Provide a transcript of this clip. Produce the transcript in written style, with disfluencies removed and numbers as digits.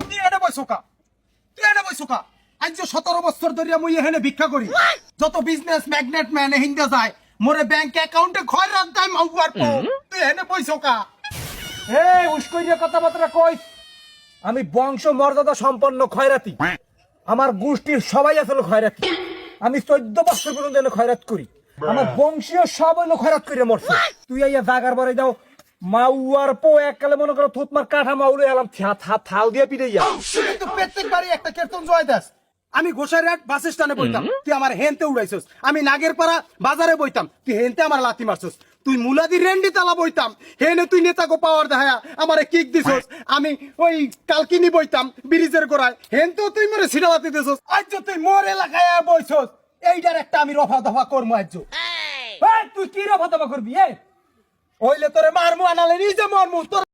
তুই এনে বইসোকা আজ 17 বছর ধরে মুই এখানে ভিক্ষা করি যত বিজনেস ম্যাগনেট ম্যান হিন্দে যায় মোরে ব্যাংক অ্যাকাউন্টে খয় রাখ দাই মাউয়ার পো তুই এনে বইসোকা এই উস্কইয়া কথাবার্তা কই আমি বংশ মর্যাদা সম্পন্ন খয়রাতি আমার গোষ্ঠীর সবাই আসলে খয়রাতি আমি 14 বছর পর্যন্ত এনে খয়রাত করি আমার বংশীয় সব হলো খয়রাত করে মরছে তুই আইয়া জাগার বারে যাও মাউয়ার পো এককালে মনে করো থুতমার কাঠা মাউলে এলাম থাল দিয়ে পিড়ে যা তুই তো প্রত্যেকবারই একটা কীর্তন জয় দাস আমি গোসাইরহাট বাস স্ট্যান্ডে বইতাম তুই আমার হেনতে উড়াইছস আমি নাগেরপাড়া বাজারে বইতাম তুই হেনতে আমার লাথি মারছস তুই মুলাদি রেন্ডি তালা বইতাম হেনে তুই নেতাকে পাওয়ার দেখায়া আমারে কিক দিছস আমি ওই কালকিনি বইতাম ব্রিজের গোড়ায় হেনতেও তুই মেরে সিটা লাথি দিছস আজ তুই মোর এলাকায় বইছস এইটার একটা আমি রফা দফা করবো আজ তুই কি রফা দফা করবি হইলে তোরে মারমু আনালে নিজে মরমু তোর